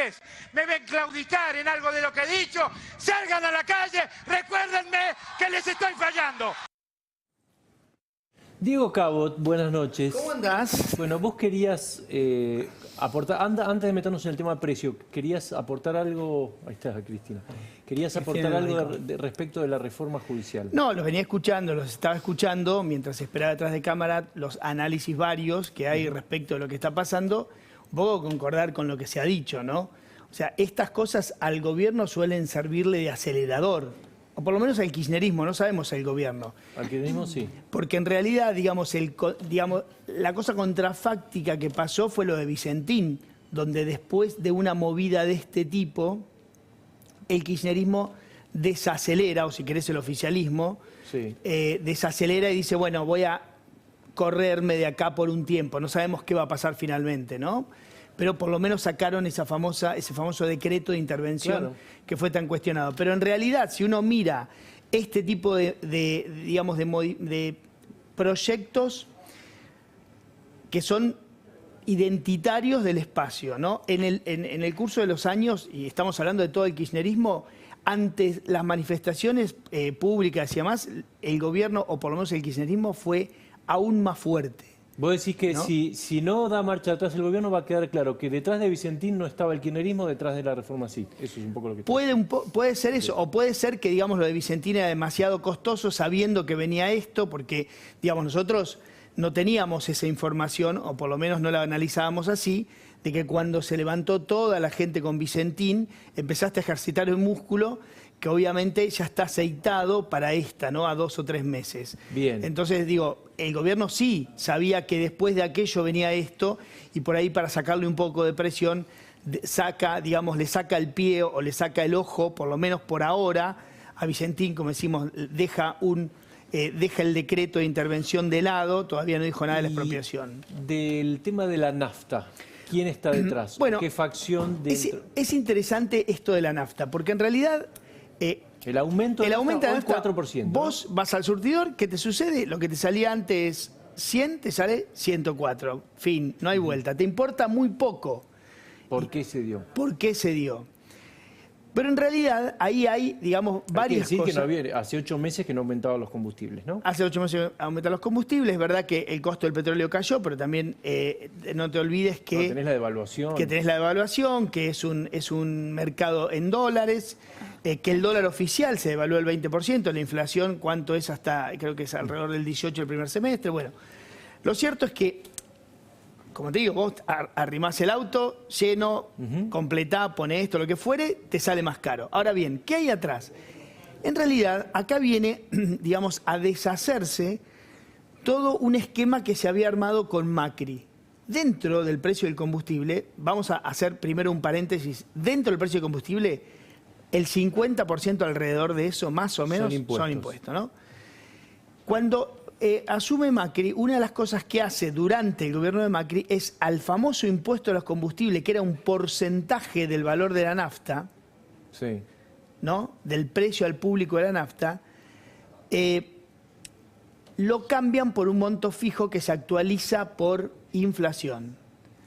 vez me ven claudicar en algo de lo que he dicho, salgan a la calle, recuérdenme que les estoy fallando. Diego Cabot, buenas noches. ¿Cómo andás? Bueno, vos querías aportar, antes de meternos en el tema precio, querías aportar algo, ahí está Cristina, querías aportar algo respecto de la reforma judicial. No, los venía escuchando, los estaba escuchando mientras esperaba detrás de cámara los análisis varios que hay respecto de lo que está pasando, un poco concordar con lo que se ha dicho, ¿no? O sea, estas cosas al gobierno suelen servirle de acelerador, o por lo menos al kirchnerismo, no sabemos al gobierno. Al kirchnerismo sí. Porque en realidad, digamos, la cosa contrafáctica que pasó fue lo de Vicentín, donde después de una movida de este tipo, el kirchnerismo desacelera, o si querés el oficialismo, Sí. Desacelera y dice, bueno, voy a correrme de acá por un tiempo, no sabemos qué va a pasar finalmente, ¿no? Pero por lo menos sacaron ese famoso decreto de intervención, claro, que fue tan cuestionado. Pero en realidad, si uno mira este tipo de proyectos que son identitarios del espacio, ¿no? En el curso de los años, y estamos hablando de todo el kirchnerismo, ante las manifestaciones públicas y demás, el gobierno, o por lo menos el kirchnerismo, fue aún más fuerte. Vos decís que ¿no? Si no da marcha atrás el gobierno, va a quedar claro que detrás de Vicentín no estaba el kirchnerismo, detrás de la reforma sí. Eso es un poco lo que... Puede ser eso, o puede ser que, digamos, lo de Vicentín era demasiado costoso sabiendo que venía esto, porque, digamos, nosotros no teníamos esa información, o por lo menos no la analizábamos así, de que cuando se levantó toda la gente con Vicentín, empezaste a ejercitar el músculo que obviamente ya está aceitado para esta, ¿no? A 2 o 3 meses. Bien. Entonces, digo, el gobierno sí sabía que después de aquello venía esto, y por ahí para sacarle un poco de presión, le saca el pie o le saca el ojo, por lo menos por ahora, a Vicentín, como decimos, deja el decreto de intervención de lado, todavía no dijo nada de la expropiación. Del tema de la nafta, ¿quién está detrás? Bueno, ¿qué facción dentro? Es interesante esto de la nafta, porque en realidad... el aumento de la nafta, 4%. Vos vas al surtidor, ¿qué te sucede? Lo que te salía antes 100, te sale 104. Fin, no hay vuelta. Te importa muy poco. ¿Por qué se dio? ¿Por qué se dio? Pero en realidad ahí hay, digamos, varias cosas. Que no había, hace 8 meses que no aumentaban los combustibles, ¿no? Hace 8 meses aumentaron los combustibles. Es verdad que el costo del petróleo cayó, pero también no te olvides que... No, tenés la devaluación. Que tenés la devaluación, que es un mercado en dólares, que el dólar oficial se devaluó el 20%, la inflación, ¿cuánto es? Hasta, creo que es alrededor del 18 el primer semestre. Bueno, lo cierto es que, como te digo, vos arrimás el auto, lleno, completá, pone esto, lo que fuere, te sale más caro. Ahora bien, ¿qué hay atrás? En realidad, acá viene, digamos, a deshacerse todo un esquema que se había armado con Macri. Dentro del precio del combustible, vamos a hacer primero un paréntesis, dentro del precio del combustible, el 50% alrededor de eso, más o menos, son impuestos, ¿no? Cuando asume Macri, una de las cosas que hace durante el gobierno de Macri es al famoso impuesto a los combustibles, que era un porcentaje del valor de la nafta, sí, ¿no? Del precio al público de la nafta, lo cambian por un monto fijo que se actualiza por inflación.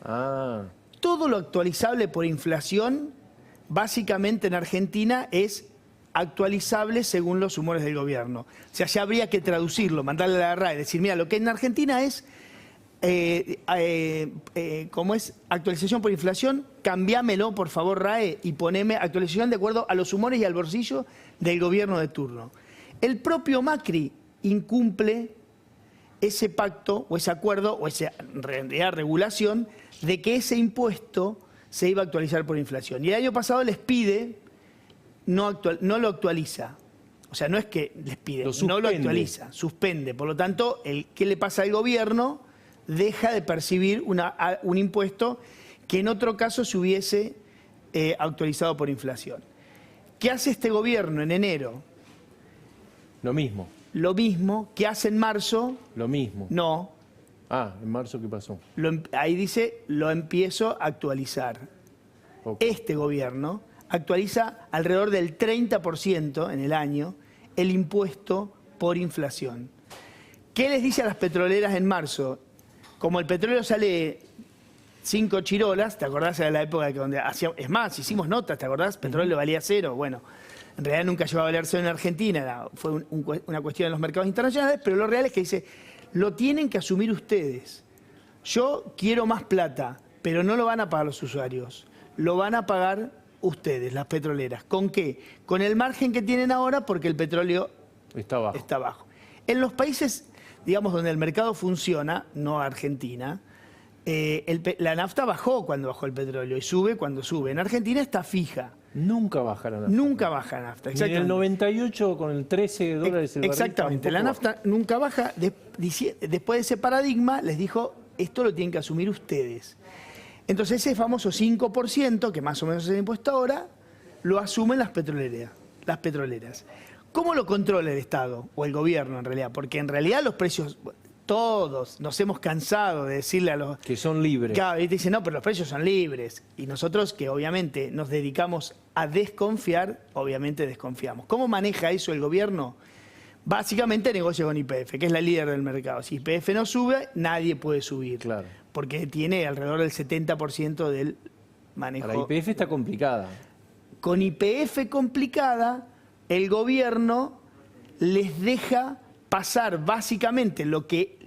Ah. Todo lo actualizable por inflación, básicamente en Argentina, es actualizable según los humores del gobierno. O sea, ya habría que traducirlo, mandarle a la RAE, decir, mira, lo que en Argentina es, como es actualización por inflación, cambiámelo, por favor, RAE, y poneme actualización de acuerdo a los humores y al bolsillo del gobierno de turno. El propio Macri incumple ese pacto o ese acuerdo o esa en realidad regulación de que ese impuesto se iba a actualizar por inflación. Y el año pasado les pide, no lo actualiza. O sea, no es que les pide, no lo actualiza, suspende. Por lo tanto, ¿qué le pasa al gobierno? Deja de percibir un impuesto que en otro caso se hubiese actualizado por inflación. ¿Qué hace este gobierno en enero? Lo mismo. Lo mismo. ¿Qué hace en marzo? Lo mismo. No. Ah, ¿en marzo qué pasó? Ahí dice, lo empiezo a actualizar. Okay. Este gobierno actualiza alrededor del 30% en el año el impuesto por inflación. ¿Qué les dice a las petroleras en marzo? Como el petróleo sale 5 chirolas, ¿te acordás? Era la época donde hacíamos, es más, hicimos notas, ¿te acordás? Petróleo valía 0, bueno, en realidad nunca llegó a valer 0 en Argentina, fue una cuestión en los mercados internacionales, pero lo real es que dice, lo tienen que asumir ustedes. Yo quiero más plata, pero no lo van a pagar los usuarios, lo van a pagar ustedes, las petroleras. ¿Con qué? Con el margen que tienen ahora porque el petróleo está bajo. En los países, digamos, donde el mercado funciona, no Argentina, la nafta bajó cuando bajó el petróleo y sube cuando sube. En Argentina está fija. Nunca baja la nafta. Nunca baja la nafta. Ni en el 98 con el 13 dólares el barril. Exactamente. La nafta nunca baja. Después de ese paradigma les dijo, esto lo tienen que asumir ustedes. Entonces ese famoso 5%, que más o menos es el impuesto ahora, lo asumen las petroleras. ¿Cómo lo controla el Estado? O el gobierno en realidad. Porque en realidad los precios... Todos nos hemos cansado de decirle a los... Que son libres. Claro, y te dicen, no, pero los precios son libres. Y nosotros que obviamente nos dedicamos a desconfiar, obviamente desconfiamos. ¿Cómo maneja eso el gobierno? Básicamente negocia con YPF, que es la líder del mercado. Si YPF no sube, nadie puede subir. Claro. Porque tiene alrededor del 70% del manejo. La YPF está complicada. Con YPF complicada, el gobierno les deja pasar básicamente lo que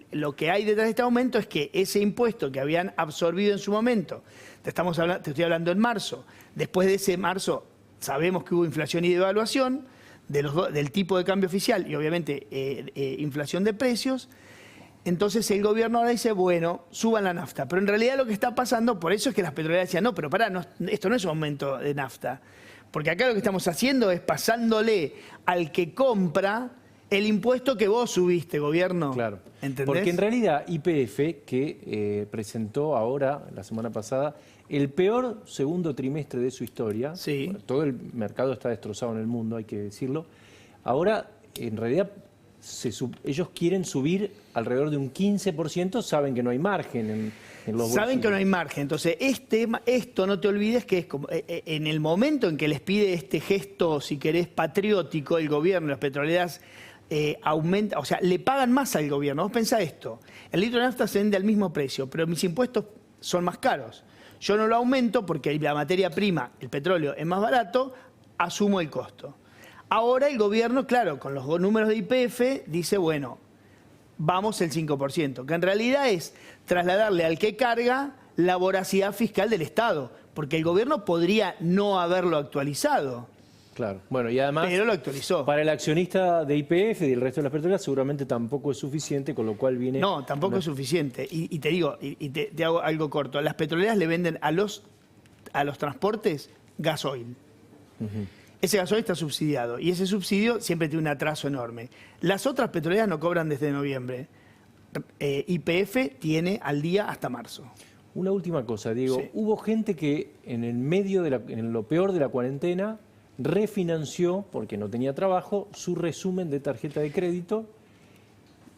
hay detrás de este aumento es que ese impuesto que habían absorbido en su momento, te estoy hablando en marzo, después de ese marzo sabemos que hubo inflación y devaluación del tipo de cambio oficial y obviamente inflación de precios, entonces el gobierno ahora dice, bueno, suban la nafta, pero en realidad lo que está pasando, por eso es que las petroleras decían, no, pero pará, esto no es un aumento de nafta, porque acá lo que estamos haciendo es pasándole al que compra el impuesto que vos subiste, gobierno. Claro. ¿Entendés? Porque en realidad YPF, que presentó ahora, la semana pasada, el peor segundo trimestre de su historia, sí. Bueno, todo el mercado está destrozado en el mundo, hay que decirlo, ahora en realidad ellos quieren subir alrededor de un 15%, saben que no hay margen en los bolsillos. Saben que no hay margen, entonces esto no te olvides que es como en el momento en que les pide este gesto, si querés, patriótico, el gobierno, las petroleras, aumenta, o sea, le pagan más al gobierno. Vos pensá esto, el litro de nafta se vende al mismo precio, pero mis impuestos son más caros. Yo no lo aumento porque la materia prima, el petróleo, es más barato, asumo el costo. Ahora el gobierno, claro, con los números de YPF, dice, bueno, vamos el 5%, que en realidad es trasladarle al que carga la voracidad fiscal del Estado, porque el gobierno podría no haberlo actualizado. Claro, bueno, y además, pero lo actualizó. Para el accionista de YPF y el resto de las petroleras seguramente tampoco es suficiente, con lo cual viene... No, tampoco es suficiente. Y te digo, te hago algo corto, las petroleras le venden a los transportes gasoil. Ese gasoil está subsidiado y ese subsidio siempre tiene un atraso enorme. Las otras petroleras no cobran desde noviembre. YPF tiene al día hasta marzo. Una última cosa, Diego. Sí. Hubo gente que en el medio en lo peor de la cuarentena refinanció, porque no tenía trabajo, su resumen de tarjeta de crédito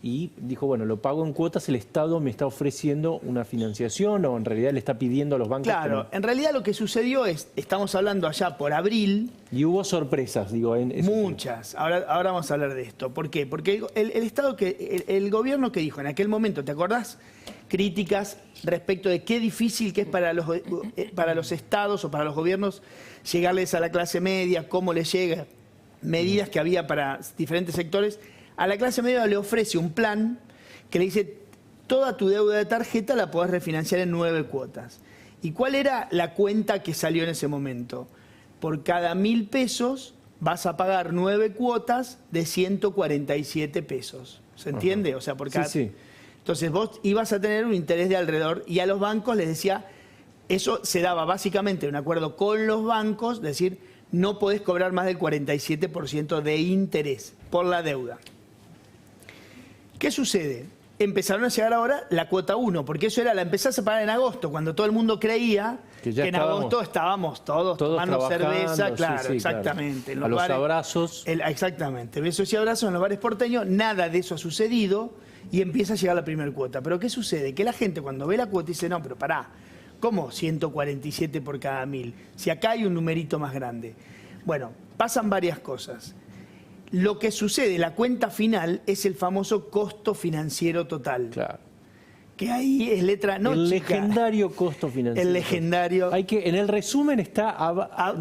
y dijo, bueno, lo pago en cuotas, el Estado me está ofreciendo una financiación o en realidad le está pidiendo a los bancos... Claro, en realidad lo que sucedió es, estamos hablando allá por abril... Y hubo sorpresas, digo. Muchas. Ahora vamos a hablar de esto. ¿Por qué? Porque el Estado, el gobierno que dijo en aquel momento, ¿te acordás? Críticas respecto de qué difícil que es para los estados o para los gobiernos llegarles a la clase media, cómo les llega, medidas que había para diferentes sectores. A la clase media le ofrece un plan que le dice, toda tu deuda de tarjeta la podés refinanciar en 9 cuotas. ¿Y cuál era la cuenta que salió en ese momento? Por cada 1.000 pesos vas a pagar 9 cuotas de 147 pesos. ¿Se entiende? Ajá. O sea, por cada... Sí, sí. Entonces vos ibas a tener un interés de alrededor, y a los bancos les decía, eso se daba básicamente un acuerdo con los bancos, es decir, no podés cobrar más del 47% de interés por la deuda. ¿Qué sucede? Empezaron a llegar ahora la cuota 1, porque eso era, la empezás a pagar en agosto, cuando todo el mundo creía que en agosto estábamos todos tomando cerveza, claro, sí, exactamente. Claro. Los abrazos. Exactamente, besos y abrazos en los bares porteños, nada de eso ha sucedido y empieza a llegar la primera cuota. Pero ¿qué sucede? Que la gente cuando ve la cuota dice, no, pero pará, ¿cómo 147 por cada 1.000? Si acá hay un numerito más grande. Bueno, pasan varias cosas. Lo que sucede, la cuenta final, es el famoso costo financiero total. Claro. que ahí es letra no el chica. legendario costo financiero. El legendario. Hay que, en el resumen está Abajo,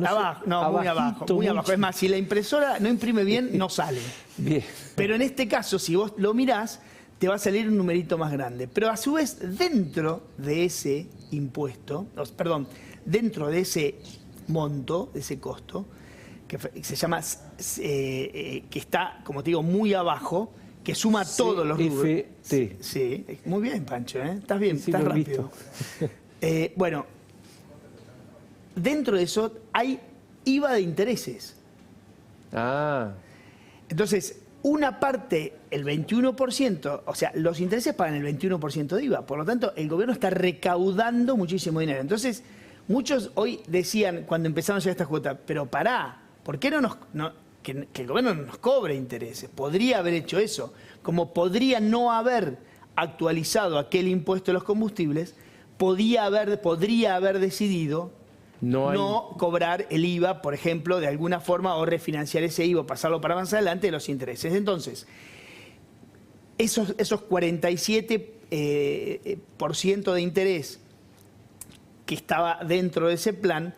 no, muy abajo, abajito, muy abajo. mucho. Es más, si la impresora no imprime bien, no sale. Bien. Pero en este caso, si vos lo mirás, te va a salir un numerito más grande. Pero a su vez, dentro de ese impuesto, dentro de ese monto, de ese costo, que se llama, que está, como te digo, muy abajo, que suma todos los rubros. CFT. Sí, muy bien, Pancho, ¿eh? Estás bien, Sí, estás lo he rápido. visto. Bueno, dentro de eso hay IVA de intereses. Ah, Entonces, una parte, el 21%, o sea, los intereses pagan el 21% de IVA. Por lo tanto, el gobierno está recaudando muchísimo dinero. Entonces, muchos hoy decían, cuando empezaron ya esta cuota, pero pará, ¿por qué que el gobierno no nos cobre intereses? Podría haber hecho eso. Como podría no haber actualizado aquel impuesto de los combustibles, podría haber decidido no cobrar el IVA, por ejemplo, de alguna forma, o refinanciar ese IVA, pasarlo para más adelante de los intereses. Entonces, esos 47% de interés que estaba dentro de ese plan,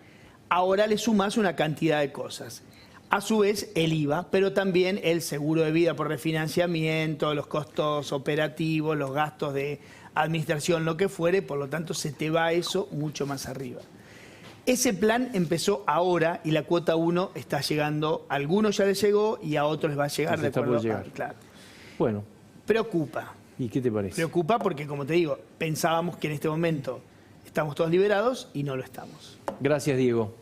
ahora le sumás una cantidad de cosas. A su vez, el IVA, pero también el seguro de vida por refinanciamiento, los costos operativos, los gastos de administración, lo que fuere, por lo tanto se te va eso mucho más arriba. Ese plan empezó ahora y la cuota 1 está llegando, a algunos ya les llegó y a otros les va a llegar. Les está por llegar. Claro. bueno. Preocupa. ¿Y qué te parece? Preocupa porque, como te digo, pensábamos que en este momento estamos todos liberados y no lo estamos. Gracias, Diego.